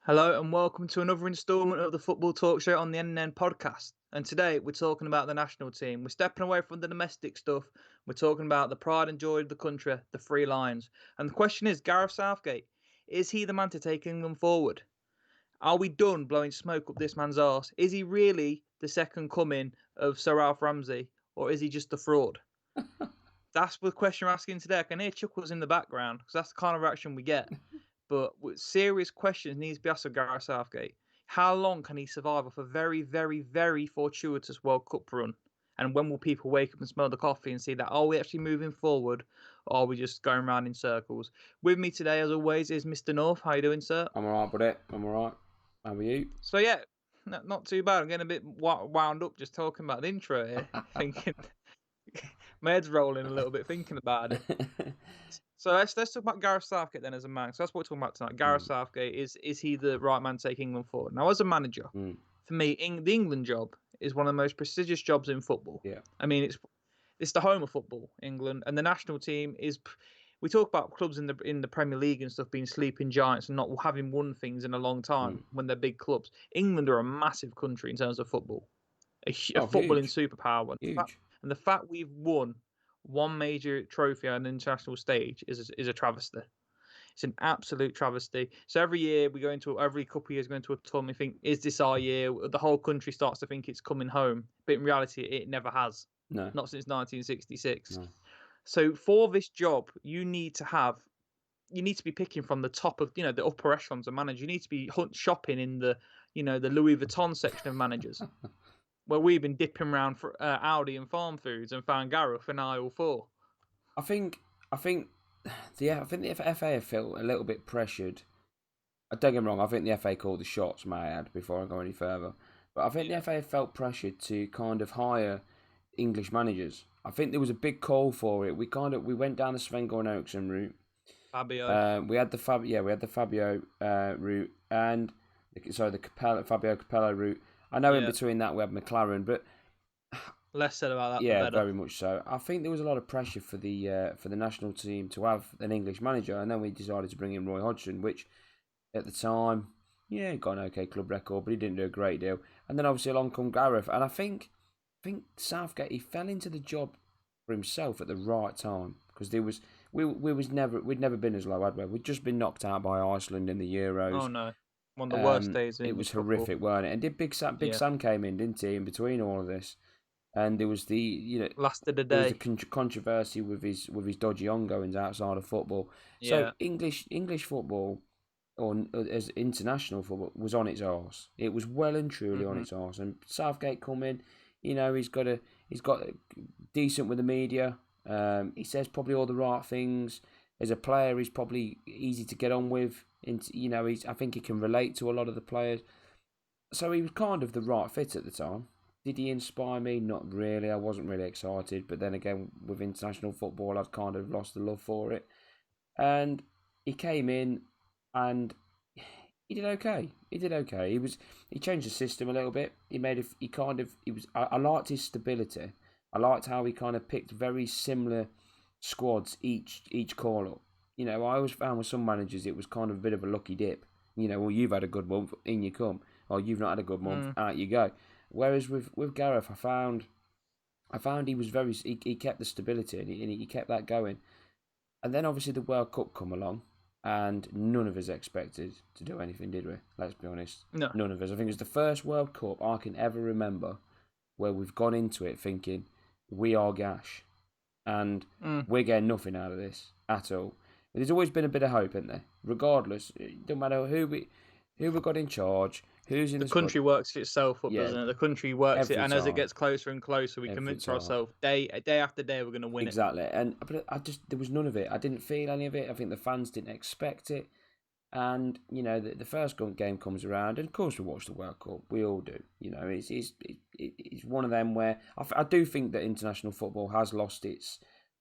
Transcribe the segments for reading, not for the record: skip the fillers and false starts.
Hello and welcome to another instalment of the Football Talk Show on the n&n podcast. And today we're talking about the national team. We're stepping away from the domestic stuff. We're talking about the pride and joy of the country, the Three Lions. And the question is, Gareth Southgate, is he the man to take England forward? Are we done blowing smoke up this man's arse? Is he really the second coming of Sir Ralph Ramsey, or is he just a fraud? That's the question we're asking today. I can hear chuckles in the background because that's the kind of reaction we get. But serious questions need to be asked of Gareth Southgate. How long can he survive off a very, very, very fortuitous World Cup run? And when will people wake up and smell the coffee and see that, are we actually moving forward or are we just going around in circles? With me today, as always, is Mr. North. How you doing, sir? I'm alright, buddy. I'm alright. How are you? So, yeah, not too bad. I'm getting a bit wound up just talking about the intro here, thinking my head's rolling a little bit thinking about it. So let's talk about Gareth Southgate then as a man. So that's what we're talking about tonight. Gareth Southgate, is he the right man to take England forward? Now, as a manager, for me, the England job is one of the most prestigious jobs in football. Yeah. I mean, it's the home of football, England, and the national team is. We talk about clubs in the Premier League and stuff being sleeping giants and not having won things in a long time when they're big clubs. England are a massive country in terms of football, a footballing superpower. Huge. And the fact we've won one major trophy on an international stage is a travesty. It's an absolute travesty. So every couple of years, go into a tournament, think, is this our year? The whole country starts to think it's coming home. But in reality, it never has. No. Not since 1966. No. So for this job, you need to be picking from the top of, the upper echelons of managers. You need to be shopping in the Louis Vuitton section of managers. Where we've been dipping around for Aldi and Farm Foods and found Gareth in aisle 4. I think the FA felt a little bit pressured. Don't get me wrong. I think the FA called the shots, may I add, before I go any further. But I think the FA felt pressured to kind of hire English managers. I think there was a big call for it. We went down the Sven-Goran Eriksson route. Fabio. We had the Fabio route and the Fabio Capello route. I know in between that we had McLaren, but less said about that. Yeah, the better. very much so. I think there was a lot of pressure for the national team to have an English manager, and then we decided to bring in Roy Hodgson, which at the time, got an okay club record, but he didn't do a great deal. And then obviously along come Gareth, and I think Southgate, he fell into the job for himself at the right time because we'd never been as low, had we? We'd just been knocked out by Iceland in the Euros. Oh no. One of the worst days in it was football. Horrific, weren't it? And did Big Sam came in, didn't he, in between all of this? And there was the lasted a day. There was the controversy with his dodgy ongoings outside of football. Yeah. So English football, or as international football, was on its arse. It was well and truly on its arse. And Southgate come in, he's got decent with the media. He says probably all the right things. As a player, he's probably easy to get on with. I think he can relate to a lot of the players. So he was kind of the right fit at the time. Did he inspire me? Not really. I wasn't really excited. But then again, with international football, I'd kind of lost the love for it. And he came in and he did okay. He changed the system a little bit. I liked his stability. I liked how he kind of picked very similar squads each call up. I always found with some managers it was kind of a bit of a lucky dip. Well, you've had a good month, in you come. Or you've not had a good month, out you go. Whereas with Gareth, I found he was he kept the stability and he kept that going. And then obviously the World Cup come along, and none of us expected to do anything, did we? Let's be honest. No. None of us. I think it was the first World Cup I can ever remember where we've gone into it thinking we are gash, and we're getting nothing out of this at all. But there's always been a bit of hope, isn't there? Regardless, it don't matter who we got in charge, who's in the country works itself up, doesn't it? The country works it, and as it gets closer and closer, we convince ourselves day after day we're going to win exactly. But there was none of it. I didn't feel any of it. I think the fans didn't expect it. And the first game comes around, and of course we watch the World Cup. We all do. It's one of them where I do think that international football has lost its.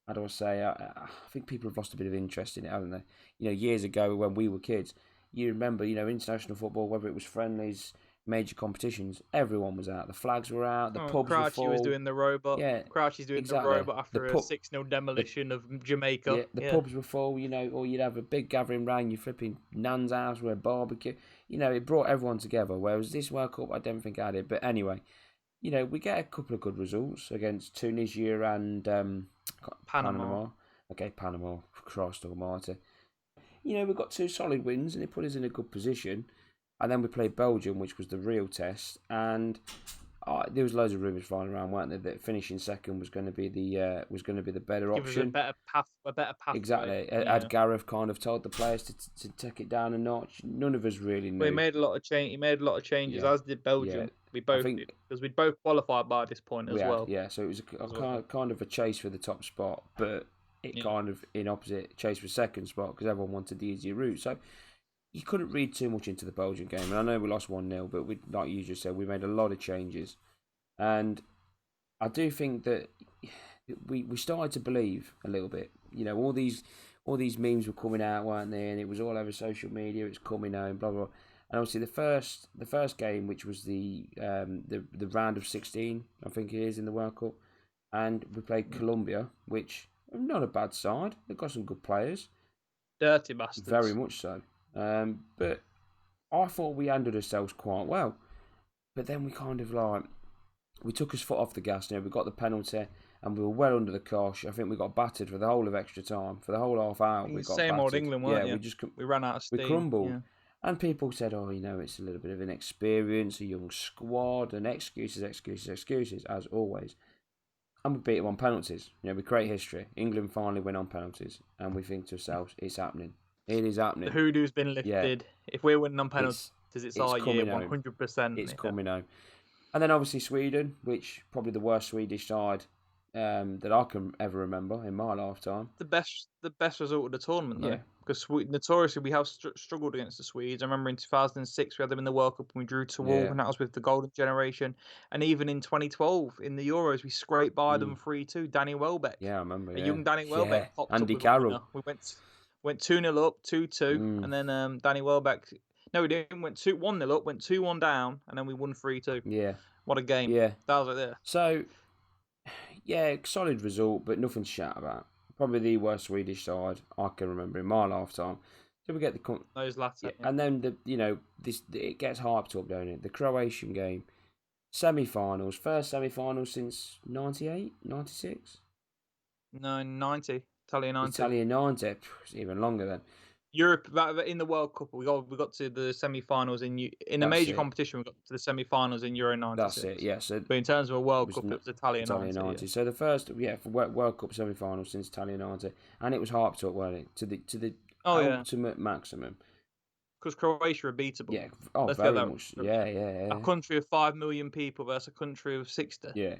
How do I say? I think people have lost a bit of interest in it, haven't they? Years ago when we were kids, you remember, international football, whether it was friendlies, major competitions, everyone was out. The flags were out. The pubs were Crouchy was full. doing the robot. Yeah, Crouchy's doing the exactly. robot The after a pub, 6-0 the demolition of Jamaica. yeah, the pubs were full. Or you'd have a big gathering round your flipping nan's house with a barbecue. It brought everyone together. Whereas this World Cup, I don't think I had it. But anyway, we get a couple of good results against Tunisia and Panama. Okay, Panama, Christ almighty. We got 2 solid wins and it put us in a good position. And then we played Belgium, which was the real test. And there was loads of rumours flying around, weren't there, that finishing second was going to be the better option. Give us a better pathway. Exactly. Yeah. Had Gareth kind of told the players to take it down a notch? None of us really knew. He made a lot of changes, as did Belgium. Yeah. We both did, because we'd both qualified by this point as well. Yeah, so it was kind of a chase for the top spot, but it kind of in opposite chase for second spot because everyone wanted the easier route. So you couldn't read too much into the Belgian game. And I know we lost 1-0, but like you just said, we made a lot of changes. And I do think that we started to believe a little bit. All these memes were coming out, weren't they? And it was all over social media. It's coming out and blah blah. And obviously the first game, which was the round of 16, I think it is in the World Cup, and we played Colombia, which not a bad side. They've got some good players. Dirty bastards. Very much so. But I thought we handled ourselves quite well. But then we kind of we took his foot off the gas. We got the penalty and we were well under the cosh. I think we got battered for the whole of extra time. For the whole half hour, we got same battered. Old England, weren't you? We ran out of steam. We crumbled. Yeah. And people said, it's a little bit of inexperience, a young squad, and excuses, as always. And we beat them on penalties. We create history. England finally win on penalties. And we think to ourselves, it's happening. It is happening. The hoodoo's been lifted. Yeah. If we're winning on penalties, it's our year, 100%. It's coming home. And then obviously Sweden, which probably the worst Swedish side that I can ever remember in my lifetime. The best result of the tournament, though. Yeah. Because notoriously we have struggled against the Swedes. I remember in 2006 we had them in the World Cup and we drew 2-2, and that was with the golden generation. And even in 2012 in the Euros we scraped by them 3-2. Danny Welbeck. Yeah, I remember. A young Danny Welbeck popped Andy up. Carroll. We went 2-0 up, 2-2, and then Danny Welbeck. No, we didn't. Went 1-0 up, went 2-1 down, and then we won 3-2. Yeah. What a game. Yeah. That was it there. So, yeah, solid result, but nothing to shout about. Probably the worst Swedish side I can remember in my lifetime. So we get those latter. Yeah. And then it gets hyped up, don't it? The Croatian game, semi-finals, first semi-finals since 98, 96? No, 90. Italian 90. Italian 90. It's even longer then. Europe in the World Cup, we got to the semi-finals in a major competition. We got to the semi-finals in Euro 96. That's it. Yeah. So, but in terms of a World Cup, it was Italian 90. Yeah. So the first, for World Cup semi-finals since Italian 90, and it was hyped up, wasn't it, to the ultimate maximum. Because Croatia are beatable. Yeah. Very much. Yeah. A country of 5 million people versus a country of 60. Yeah.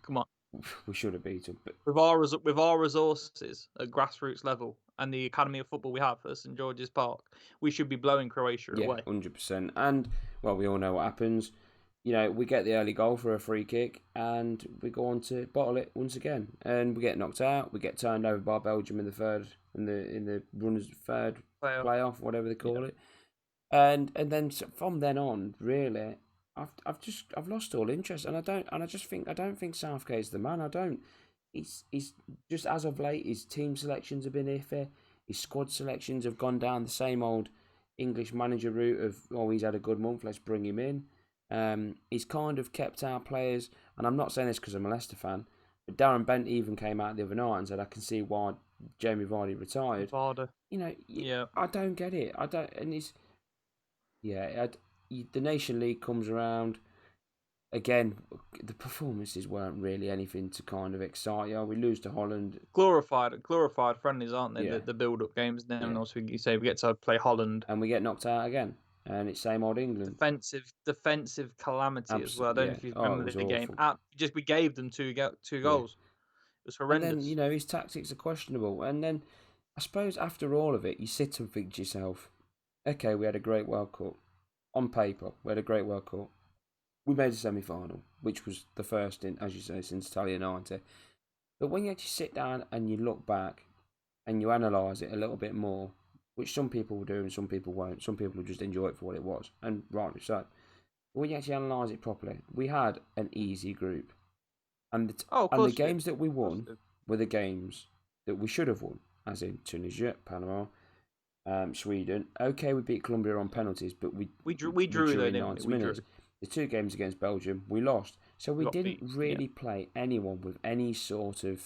Come on. We should have beat them. But with our resources at grassroots level and the academy of football we have at St George's Park, we should be blowing Croatia away. 100%. And we all know what happens. We get the early goal for a free kick, and we go on to bottle it once again, and we get knocked out. We get turned over by Belgium in the runners' third playoff, whatever they call it. And then from then on, really, I've lost all interest, and I don't think Southgate's the man. He's just, as of late, his team selections have been iffy. His squad selections have gone down the same old English manager route of, he's had a good month, let's bring him in. He's kind of kept our players, and I'm not saying this because I'm a Leicester fan, but Darren Bent even came out the other night and said, I can see why Jamie Vardy retired. I don't get it. The Nation League comes around. Again, the performances weren't really anything to kind of excite you. We lose to Holland. Glorified friendlies, aren't they? Yeah. The build-up games now. Yeah. And also, you say we get to play Holland. And we get knocked out again. And it's same old England. Defensive calamity as well. I don't know if you remember the game. We gave them two goals. It was horrendous. And then, his tactics are questionable. And then, I suppose after all of it, you sit and think to yourself, okay, we had a great World Cup. On paper, we had a great World Cup. We made a semi-final, which was the first in, as you say, since Italian 90. But when you actually sit down and you look back and you analyse it a little bit more, which some people will do and some people won't. Some people will just enjoy it for what it was, and rightly so. when you actually analyse it properly, we had an easy group, and of the course we did. games that we won were the games that we should have won, as in Tunisia, Panama, Sweden. Okay, we beat Colombia on penalties, but we drew though, in didn't 90 we? minutes. The 2 games against Belgium, we lost. So we didn't really play anyone with any sort of.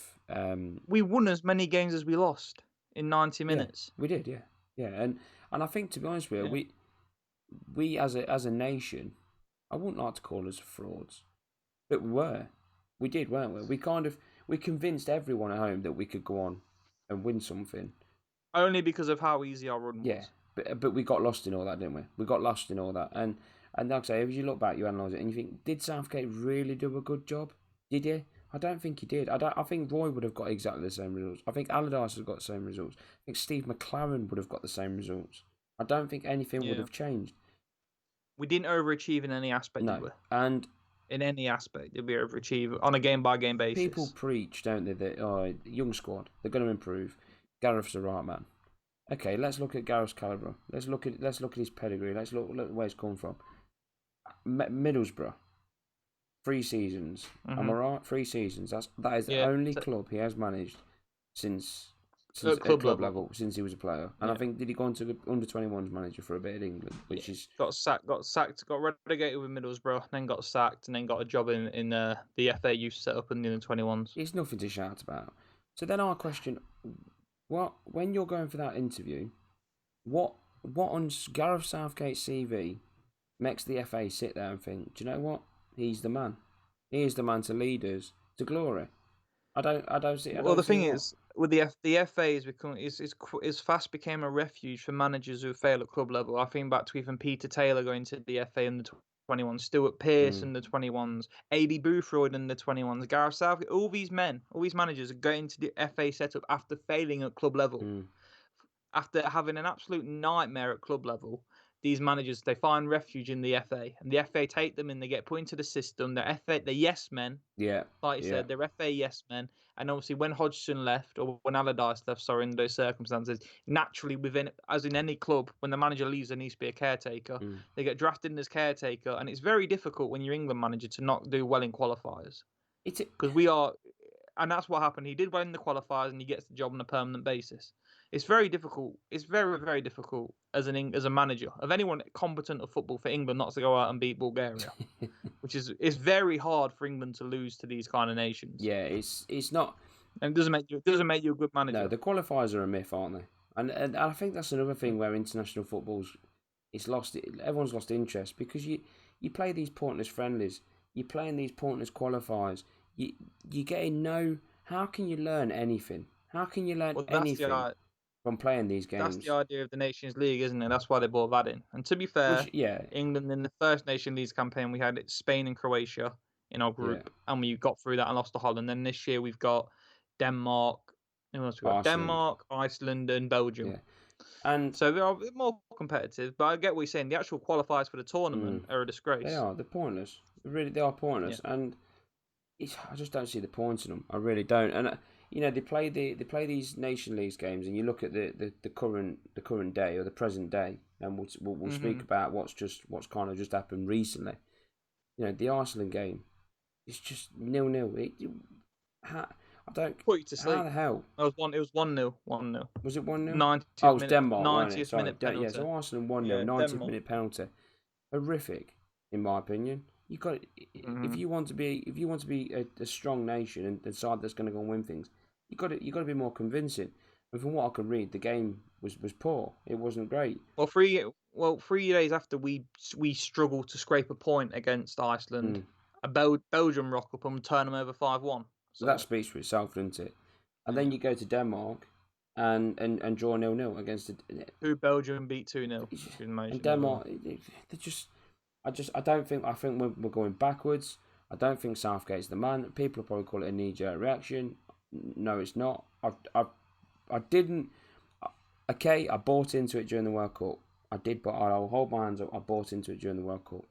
We won as many games as we lost in 90 minutes. Yeah, we did, yeah, and I think, to be honest with you, we as a nation, I wouldn't like to call us frauds, but we were. We did, weren't we? We convinced everyone at home that we could go on and win something. Only because of how easy our run was. Yeah, but we got lost in all that, didn't we? We got lost in all that, and like I say, if you look back, you analyse it, and you think, did Southgate really do a good job? Did he? I don't think he did. I think Roy would have got exactly the same results. I think Allardyce has got the same results. I think Steve McLaren would have got the same results. I don't think anything would have changed. We didn't overachieve in any aspect, did we? And in any aspect, did we overachieve on a game-by-game basis? People preach, don't they, that young squad, they're going to improve. Gareth's the right man. Okay, let's look at Gareth's calibre. Let's look at his pedigree. Let's look where he's come from. Middlesbrough, 3 seasons. Am I right? 3 seasons. That is the only club he has managed since club level since he was a player. And I think, did he go on to the under-21s manager for a bit in England, which is got sacked, got relegated with Middlesbrough, then got sacked, and then got a job in the FA youth set up in the under-21s. It's nothing to shout about. So then I question, when you're going for that interview, what on Gareth Southgate's CV makes the FA sit there and think, do you know what? He's the man. He is the man to lead us to glory. I don't see. Well, the thing is, with the FA is fast became a refuge for managers who fail at club level. I think back to even Peter Taylor going to the FA in the 21s, Stuart Pearce in the 21s, A.B. Boothroyd in the 21s, Gareth Southgate. All these managers are going to the FA setup after failing at club level. After having an absolute nightmare at club level, these managers, they find refuge in the FA, and the FA take them in. They get put into the system. They're yes men. Yeah, like you said, they're FA yes men. And obviously, when Hodgson left, or when Allardyce left, sorry, in those circumstances, naturally within, as in any club, when the manager leaves, there needs to be a caretaker. They get drafted in as caretaker, and it's very difficult when you're England manager to not do well in qualifiers. Because we are, and that's what happened. He did well in the qualifiers, and he gets the job on a permanent basis. It's very difficult. It's very, very difficult as a manager of anyone competent at football for England not to go out and beat Bulgaria, which is very hard for England to lose to these kind of nations. Yeah, it's not, and it doesn't make you a good manager. No, the qualifiers are a myth, aren't they? And I think that's another thing where international football's everyone's lost interest, because you play these pointless friendlies, you play in these pointless qualifiers. You getting no. How can you learn anything? How can you learn anything from playing these games? That's the idea of the Nations League, isn't it? That's why they brought that in. And to be fair, England in the first Nation League campaign, we had Spain and Croatia in our group, and we got through that and lost to Holland. Then this year we've got Denmark. Who else we got? Denmark, Iceland, and Belgium. Yeah. And so they're a bit more competitive. But I get what you're saying. The actual qualifiers for the tournament are a disgrace. They are. They're pointless. They are pointless. Yeah. And I just don't see the point in them. I really don't. And they play these Nation League games, and you look at the current day, or the present day, and we'll speak about what's kind of just happened recently. The Iceland game, it's just 0-0. I don't. Put you to sleep. How the hell? It was 1-0. 1-0. Was it 1-0? 90th it was Denmark. 90th minute penalty. Yeah, so Iceland 1-0. 90th minute penalty. Horrific, in my opinion. You got if you want to be a strong nation and the side that's going to go and win things, you got to be more convincing. And from what I could read, the game was poor. It wasn't great. Well, 3 days after we struggled to scrape a point against Iceland, a Belgium rock up and turn them over 5-1. So that speaks for itself, doesn't it? And then you go to Denmark and draw 0-0 against who Belgium beat 2-0. And Denmark, they just. I think we're going backwards. I don't think Southgate's the man. People will probably call it a knee-jerk reaction. No, it's not. I didn't. Okay, I bought into it during the World Cup. I did, but I'll hold my hands up. I bought into it during the World Cup.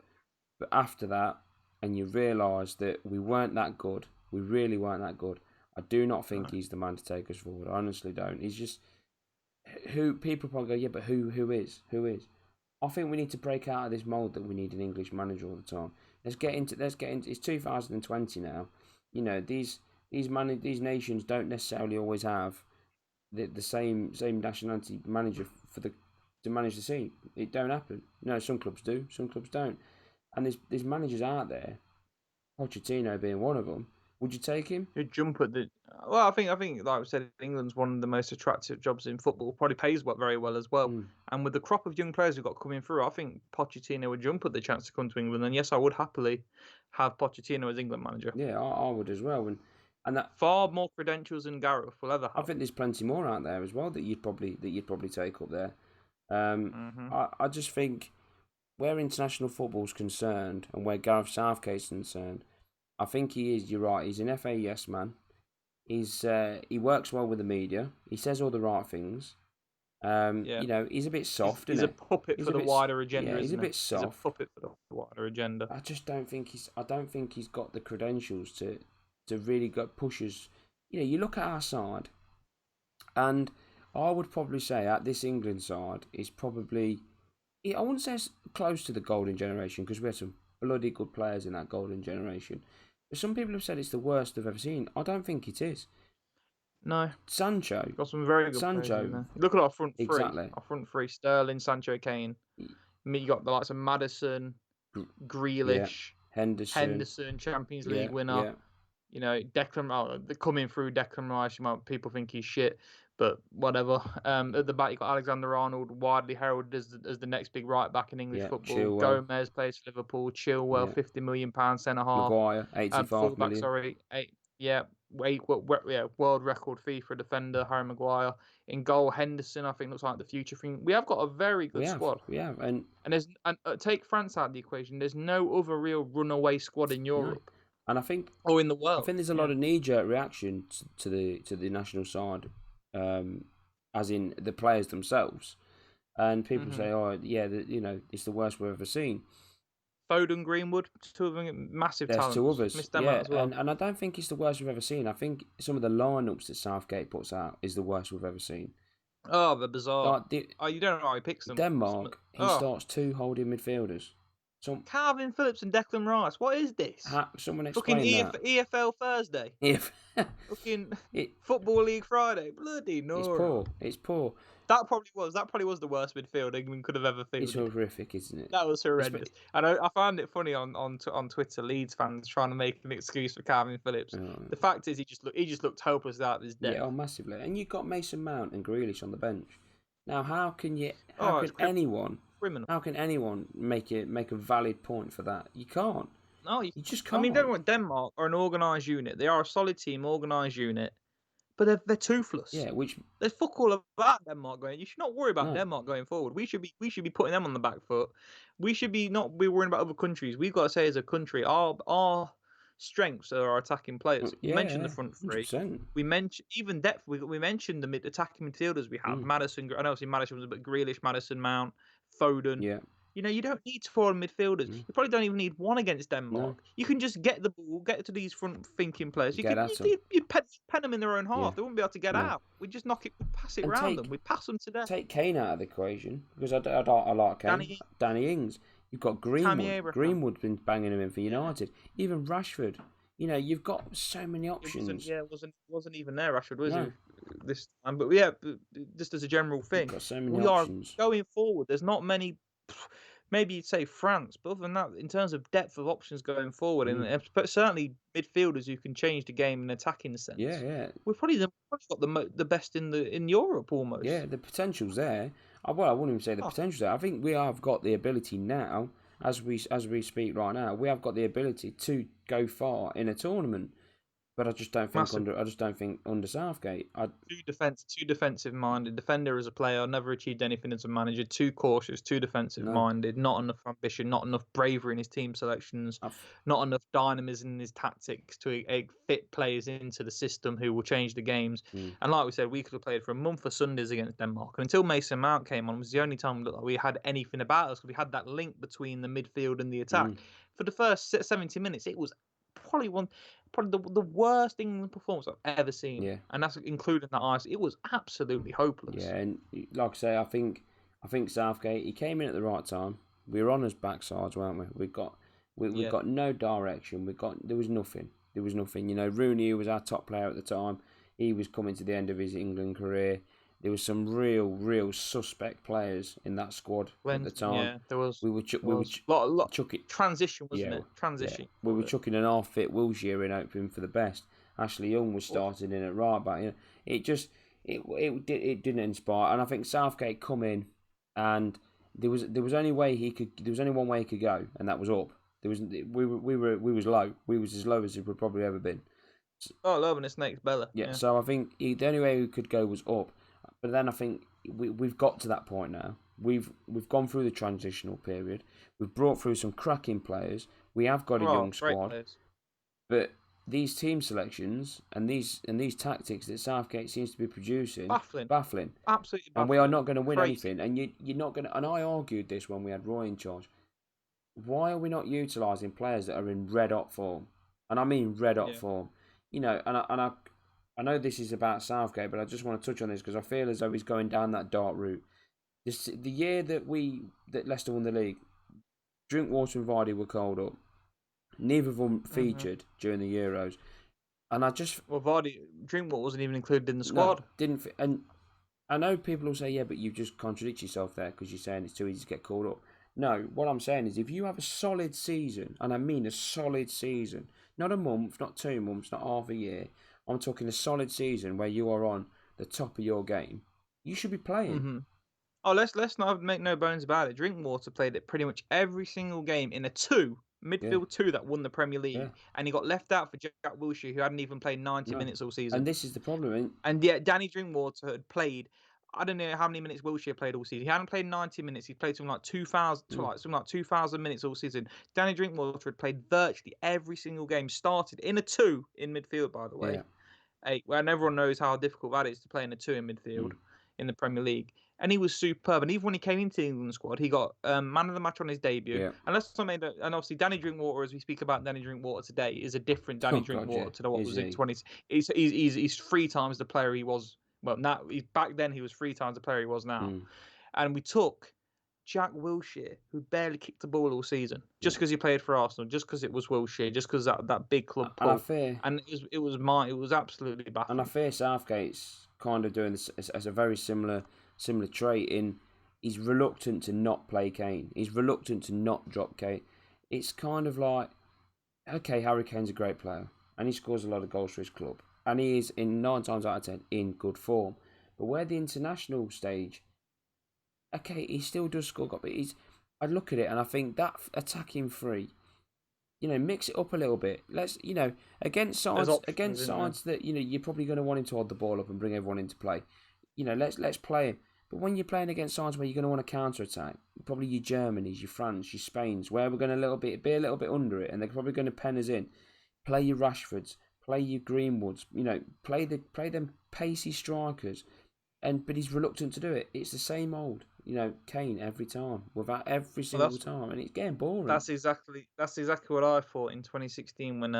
But after that, and you realise that we weren't that good. We really weren't that good. I do not think he's the man to take us forward. I honestly don't. He's just who people probably go, yeah, but who is? I think we need to break out of this mold that we need an English manager all the time. Let's get into. It's 2020 now. You know, these nations don't necessarily always have the same nationality manager to manage the team. It don't happen. You know, some clubs do, some clubs don't. And there's managers out there, Pochettino being one of them. Would you take him? He'd jump at the. Well, I think, like I said, England's one of the most attractive jobs in football. Probably pays very well as well. And with the crop of young players we've got coming through, I think Pochettino would jump at the chance to come to England. And yes, I would happily have Pochettino as England manager. Yeah, I would as well. And that far more credentials than Gareth will ever have. I think there's plenty more out there as well that you'd probably take up there. I just think where international football's concerned and where Gareth Southgate's concerned, I think he is. You're right. He's an FA yes man. He works well with the media. He says all the right things. You know, he's a bit soft. He's a puppet for the wider agenda. Yeah, he's a bit soft. He's a puppet for the wider agenda. I just don't think he's got the credentials to really go pushes. You know, you look at our side, and I would probably say at this England side is probably, I wouldn't say it's close to the golden generation because we had some bloody good players in that golden generation. But some people have said it's the worst they've ever seen. I don't think it is. No. Sancho. Got some very good players in there. Look at our front three. Exactly. Our front three, Sterling, Sancho, Kane. You got the likes of Maddison, Grealish, Henderson, Champions League winner. Yeah. You know, coming through Declan Rice, people think he's shit, but whatever. At the back, you got Alexander-Arnold, widely heralded as the next big right back in English football. Chilwell. Gomez plays for Liverpool. Chilwell, £50 million centre half. Maguire, 85 million. Sorry, world record fee for a defender, Harry Maguire. In goal, Henderson, I think looks like the future thing. We have got a very good squad. We have, and take France out of the equation. There's no other real runaway squad in Europe. No. And I think, in the world, I think there's a lot of knee-jerk reaction to the national side, as in the players themselves, and people say, "Oh, yeah, you know, it's the worst we've ever seen." Foden, Greenwood, two of them massive talents. There's two others, missed them out as well. And I don't think it's the worst we've ever seen. I think some of the lineups that Southgate puts out is the worst we've ever seen. Oh, they're bizarre. You don't know how he picks them. Denmark, he starts two holding midfielders. Calvin Phillips and Declan Rice. What is this? Someone explain that. EFL Thursday. Fucking Football League Friday. Bloody no. It's poor. That probably was the worst midfield England could have ever fielded. It's horrific, isn't it? That was horrendous. And I found it funny on Twitter, Leeds fans trying to make an excuse for Calvin Phillips. The fact is, he just looked hopeless out of his depth. Yeah, massively. And you've got Mason Mount and Grealish on the bench. Now, how can anyone make a valid point for that? You can't. No, you just can't. I mean, don't want Denmark are an organised unit. They are a solid team, organised unit, but they're toothless. Yeah, there's fuck all about Denmark going. You should not worry about Denmark going forward. We should be putting them on the back foot. We should not be worrying about other countries. We've got to say as a country, our strengths are our attacking players. We mentioned the front three. 100%. We mentioned even depth. We mentioned the attacking midfielders we have. Maddison. I know Maddison was a bit Grealish, Maddison, Mount, Foden. Yeah. You know, you don't need 4 midfielders. You probably don't even need one against Denmark. No. You can just get the ball, get to these front-thinking players. You pen them in their own half. Yeah. They wouldn't be able to get out. We just pass it around them. We pass them to death. Take Kane out of the equation because I like Kane. Danny Ings. You've got Greenwood. Greenwood's been banging him in for United. Even Rashford. You know, you've got so many options. Wasn't even there, Rashford, was he? This time, but yeah, just as a general thing, you've got so many options. Are going forward. There's not many. Maybe you'd say France, but other than that, in terms of depth of options going forward, but certainly midfielders who can change the game in attacking sense. Yeah. We've probably got the best in Europe almost. Yeah, the potential's there. Well, I wouldn't even say the potential's there. I think we have got the ability now, as we speak right now, we have got the ability to go far in a tournament. But I just don't think under Southgate. Too defensive minded. Defender as a player, never achieved anything as a manager. Too cautious, too defensive minded. Not enough ambition, not enough bravery in his team selections, not enough dynamism in his tactics to fit players into the system who will change the games. And like we said, we could have played for a month of Sundays against Denmark. And until Mason Mount came on, it was the only time we had anything about us. We had that link between the midfield and the attack. For the first 70 minutes, it was probably the worst England performance I've ever seen. Yeah. And that's including that ice. It was absolutely hopeless. Yeah, and like I say, I think I think Southgate, he came in at the right time. We were on his backsides, weren't we? We got no direction. There was nothing. There was nothing. You know, Rooney was our top player at the time. He was coming to the end of his England career. There was some real suspect players in that squad at the time. Yeah, there was. We were chucking transition, wasn't yeah, it? Transition. Yeah. We were chucking an half-fit Wilshere in, hoping for the best. Ashley Young was starting in at right back. You know, it didn't inspire. And I think Southgate come in, and there was only one way he could go, and that was up. We was low. We was as low as we've probably ever been. Lower than a snake's belly. Yeah. So I think the only way we could go was up. But then I think we've got to that point now. We've gone through the transitional period. We've brought through some cracking players. We have got a young squad. But these team selections and these tactics that Southgate seems to be producing, baffling, absolutely baffling. And we are not going to win anything. And you're not going to. And I argued this when we had Roy in charge. Why are we not utilising players that are in red hot form? And I mean red hot form. You know, and I know this is about Southgate, but I just want to touch on this because I feel as though he's going down that dark route. The year that Leicester won the league, Drinkwater and Vardy were called up. Neither of them featured during the Euros, and Drinkwater wasn't even included in the squad. No, didn't. And I know people will say, "Yeah, but you just contradict yourself there because you're saying it's too easy to get called up." No, what I'm saying is if you have a solid season, and I mean a solid season, not a month, not 2 months, not half a year. I'm talking a solid season where you are on the top of your game. You should be playing. Mm-hmm. Oh, let's not make no bones about it. Drinkwater played it pretty much every single game in a midfield two that won the Premier League, and he got left out for Jack Wilshere, who hadn't even played 90 minutes all season. And this is the problem. And yet Danny Drinkwater had played. I don't know how many minutes Wilshere played all season. He hadn't played 90 minutes. He played something like 2,000 minutes all season. Danny Drinkwater had played virtually every single game. Started in a two in midfield, by the way. And everyone knows how difficult that is to play in a two in midfield in the Premier League. And he was superb. And even when he came into the England squad, he got man of the match on his debut. Yeah. And and obviously Danny Drinkwater, as we speak about Danny Drinkwater today, is a different Danny Drinkwater to what was in 20s. He's 3 times the player he was. Well, now back then he was 3 times the player he was now. And we took Jack Wilshere, who barely kicked the ball all season, just because he played for Arsenal, just because it was Wilshere, just because that big club pull. And it was absolutely baffling. And I fear Southgate's kind of doing this as a very similar trait in he's reluctant to not play Kane. He's reluctant to not drop Kane. It's kind of like, okay, Harry Kane's a great player and he scores a lot of goals for his club. And he is, in 9 times out of 10, in good form. But where the international stage, okay, he still does score goals, but I look at it and I think that attacking three, mix it up a little bit. Let's, against sides that, you're probably going to want him to hold the ball up and bring everyone into play. Let's play him. But when you're playing against sides where you're going to want to counter-attack, probably your Germanys, your France, your Spains, where we're going to be a little bit under it, and they're probably going to pen us in. Play your Rashfords, play your Greenwoods, play them pacey strikers. But he's reluctant to do it. It's the same old, Kane every time, every single time, and it's getting boring. That's exactly what I thought in 2016 when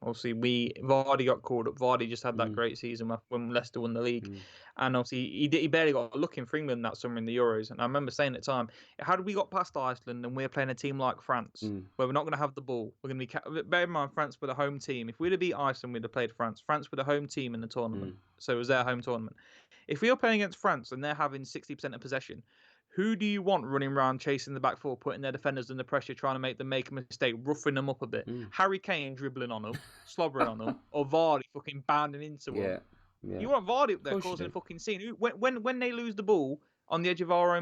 obviously Vardy got called up. Vardy just had that great season when Leicester won the league, and obviously he barely got a look in for England that summer in the Euros. And I remember saying at the time, how did we got past Iceland and we're playing a team like France where we're not going to have the ball? We're going to be bear in mind France were the home team. If we'd have beat Iceland, we'd have played France. France were the home team in the tournament, so it was their home tournament. If we are playing against France and they're having 60% of possession, who do you want running around chasing the back four, putting their defenders under pressure, trying to make them make a mistake, roughing them up a bit? Harry Kane dribbling on them, slobbering on them, or Vardy fucking bounding into them? Yeah. You want Vardy up there causing a fucking scene. When they lose the ball on the edge of our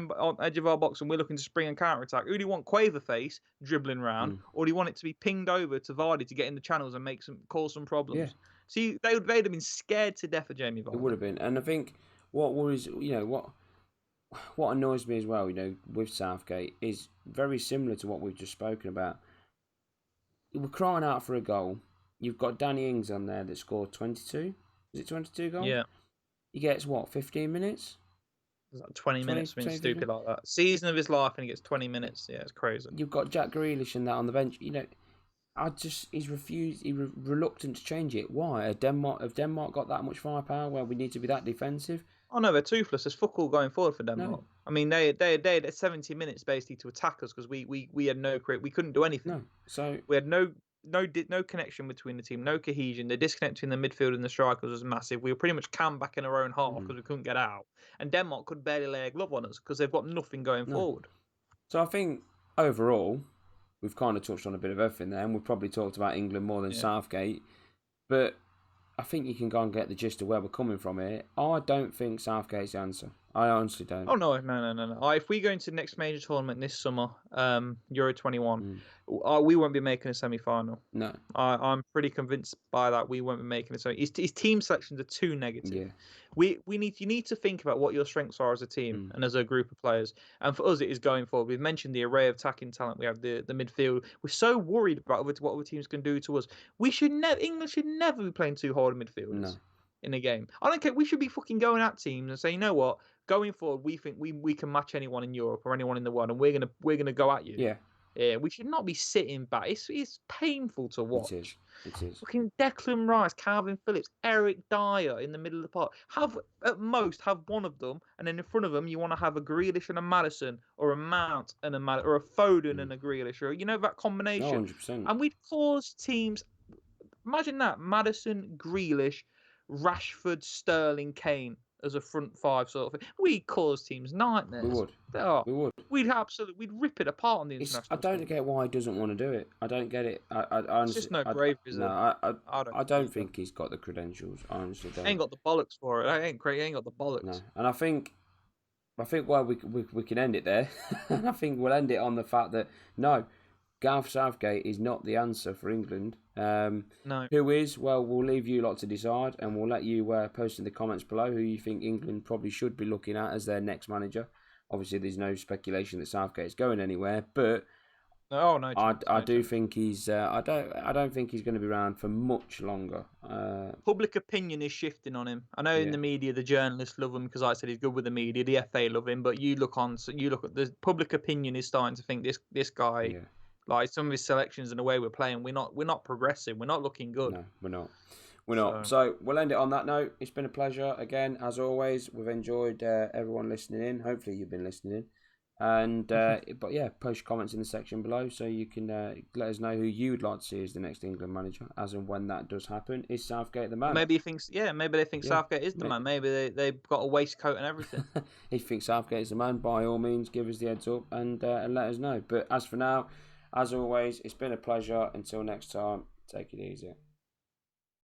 box and we're looking to spring and counter attack, who do you want Quaverface dribbling around, or do you want it to be pinged over to Vardy to get in the channels and cause some problems? Yeah. See, they'd have been scared to death of Jamie Vardy. It would have been, and I think what worries, what annoys me as well, with Southgate is very similar to what we've just spoken about. We're crying out for a goal. You've got Danny Ings on there that scored 22. Is it 22 goals? Yeah. He gets 15 minutes? It's like 20 minutes, something stupid like that. Season of his life, and he gets 20 minutes. Yeah, it's crazy. You've got Jack Grealish and that on the bench. He's reluctant to change it. Why? Have Denmark got that much firepower where we need to be that defensive? Oh no, they're toothless. There's fuck all going forward for No, Denmark. I mean, they had 70 minutes basically to attack us because we had we couldn't do anything. no. So We had no connection between the team, no cohesion. The disconnect between the midfield and the strikers was massive. We were pretty much camped back in our own half because we couldn't get out, and Denmark could barely lay a glove on us because they've got nothing going no. forward. So I think overall, we've kind of touched on a bit of everything there, and we've probably talked about England more than Southgate, but I think you can go and get the gist of where we're coming from here. I don't think Southgate's the answer. I honestly don't. Oh no. If we go into the next major tournament this summer, Euro 21, we won't be making a semi-final. No. I'm pretty convinced by that. We won't be making it. So his team selections are too negative. Yeah. You need to think about what your strengths are as a team and as a group of players. And for us, it is going forward. We've mentioned the array of attacking talent we have, the midfield. We're so worried about what other teams can do to us. England should never be playing two holding midfielders in a game. I don't care. We should be fucking going at teams and say, you know what, going forward, we think we can match anyone in Europe or anyone in the world, and we're gonna go at you. Yeah. Yeah, we should not be sitting back. It's painful to watch. It is. Fucking Declan Rice, Calvin Phillips, Eric Dyer in the middle of the park. At most have one of them, and then in front of them you want to have a Grealish and a Maddison, or a Mount and a Maddison, or a Foden and a Grealish, or that combination. 100%. And we'd cause teams. Imagine that: Maddison, Grealish, Rashford, Sterling, Kane as a front five sort of thing. We'd cause teams nightmares. We would. Oh, we would. We'd rip it apart on the international. I don't get why he doesn't want to do it. I don't get it. I honestly, it's just no bravery. I don't think he's got the credentials. I honestly don't. He ain't got the bollocks for it. I ain't crazy. He ain't got the bollocks. No, and I think why we can end it there. And I think we'll end it on the fact that no, Gareth Southgate is not the answer for England. No. Who is? Well, we'll leave you lot to decide, and we'll let you post in the comments below who you think England probably should be looking at as their next manager. Obviously, there's no speculation that Southgate is going anywhere, but I do think he's. I don't think he's going to be around for much longer. Public opinion is shifting on him. I know in the media, the journalists love him because I said he's good with the media. The FA love him, but you look at the public opinion is starting to think this guy. Yeah. Like some of his selections and the way we're playing, we're not progressing. We're not looking good. No, we're not. So we'll end it on that note. It's been a pleasure again, as always. We've enjoyed everyone listening in. Hopefully you've been listening in. And but yeah, post comments in the section below so you can let us know who you would like to see as the next England manager, as and when that does happen. Is Southgate the man? Maybe he thinks, maybe they think Southgate is the man. Maybe they've got a waistcoat and everything. If you think Southgate is the man, by all means, give us the heads up and let us know. But as for now, as always, it's been a pleasure. Until next time, take it easy.